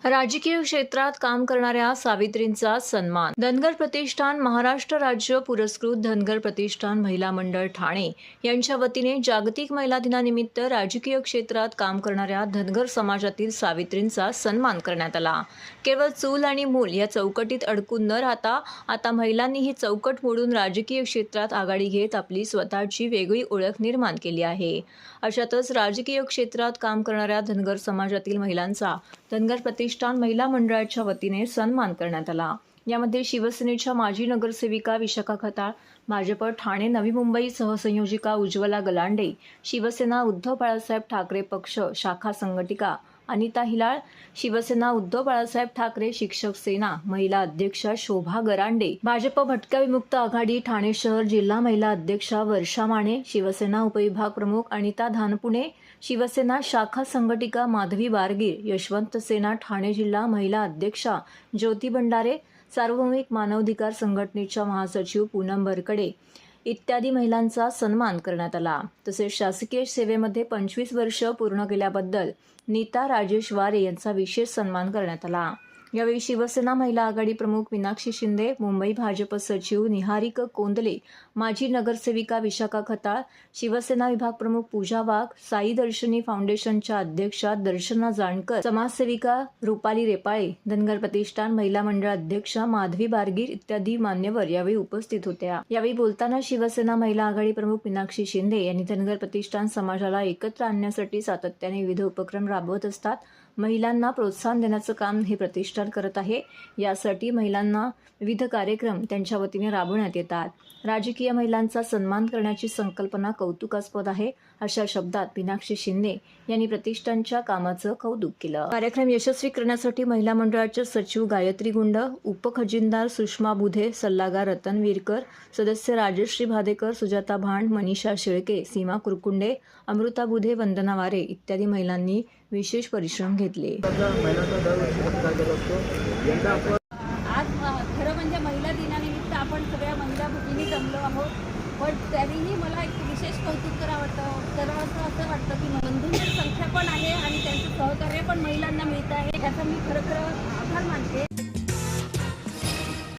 राजकीय क्षेत्रात काम करणाऱ्या सावित्रींचा सन्मान. धनगर प्रतिष्ठान महाराष्ट्र राज्य पुरस्कृत धनगर प्रतिष्ठान महिला मंडळ ठाणे यांच्या वतीने जागतिक महिला दिनानिमित्त राजकीय क्षेत्रात काम करणाऱ्या धनगर समाजातील सावित्रींचा सन्मान करण्यात आला. केवळ चूल आणि मूल या चौकटीत अडकून न राहता आता महिलांनी ही चौकट मोडून राजकीय क्षेत्रात आघाडी घेत आपली स्वतःची वेगळी ओळख निर्माण केली आहे. अशातच राजकीय क्षेत्रात काम करणाऱ्या धनगर समाजातील महिलांचा धनगर प्रतिष्ठान महिला मंडळाच्या वतीने सन्मान करण्यात आला. यामध्ये शिवसेनेच्या माजी नगरसेविका विशाखा खताळ, भाजप ठाणे नवी मुंबई सहसंयोजिका उज्ज्वला गलांडे, शिवसेना उद्धव बाळासाहेब ठाकरे पक्ष शाखा संघटिका अनिता हिलाळ, शिवसेना उद्धव बाळासाहेब ठाकरे शिक्षक सेना महिला अध्यक्षा शोभा गरांडे, भाजप भटक्या विमुक्त आघाडी ठाणे शहर जिल्हा महिला अध्यक्षा वर्षा माने, शिवसेना उपविभाग प्रमुख अनिता धानपुणे, शिवसेना शाखा संघटिका माधवी बारगीर, यशवंत सेना ठाणे जिल्हा महिला अध्यक्षा ज्योती भंडारे, सार्वभौमिक मानवाधिकार संघटनेच्या महासचिव पूनम भरकडे इत्यादी महिलांचा सन्मान करण्यात आला. तसेच शासकीय सेवेमध्ये 25 वर्ष पूर्ण केल्याबद्दल नीता राजेश वारे यांचा विशेष सन्मान करण्यात आला. यावेळी शिवसेना महिला आघाडी प्रमुख मीनाक्षी शिंदे, मुंबई भाजप सचिव निहारिक कोंदले, माजी नगरसेविका विशाखा खताळ, शिवसेना विभाग प्रमुख पूजा वाघ, साई दर्शनी फाउंडेशनच्या अध्यक्षा दर्शना जानकर, समाजसेविका रुपाली रेपाळे, धनगर प्रतिष्ठान महिला मंडळ अध्यक्षा माधवी बारगीर इत्यादी मान्यवर यावेळी उपस्थित होत्या. यावेळी बोलताना शिवसेना महिला आघाडी प्रमुख मीनाक्षी शिंदे यांनी धनगर प्रतिष्ठान समाजाला एकत्र आणण्यासाठी सातत्याने विविध उपक्रम राबवत असतात. महिलांना प्रोत्साहन देण्याचं काम हे प्रतिष्ठान करत आहे. यासाठी महिलांना विविध कार्यक्रम त्यांच्या वतीने राबवण्यात येतात. राजकीय महिलांचा सन्मान करण्याची संकल्पना कौतुकास्पद आहे, अशा शब्दात मीनाक्षी शिंदे यांनी प्रतिष्ठानच्या कामाचं कौतुक केलं. कार्यक्रम यशस्वी करण्यासाठी महिला मंडळाच्या सचिव गायत्री गुंड, उपखजिनदार सुषमा बुधे, सल्लागार रतन विरकर, सदस्य राजश्री भादेकर, सुजाता भांड, मनीषा शेळके, सीमा कुरकुंडे, अमृता बुधे, वंदना वारे इत्यादी महिलांनी विशेष परिश्रम घेतले. आज खरं म्हणजे महिला दिनानिमित्त आपण सगळ्या महिला भगिनी जमलो आहोत. पण तरीही मला एक विशेष कौतुक करावं असं वाटतं की बंधूंची संख्या पण आहे आणि त्यांचं सहकार्य पण महिलांना मिळतं आहे. याचा मी खरं आभार मानते.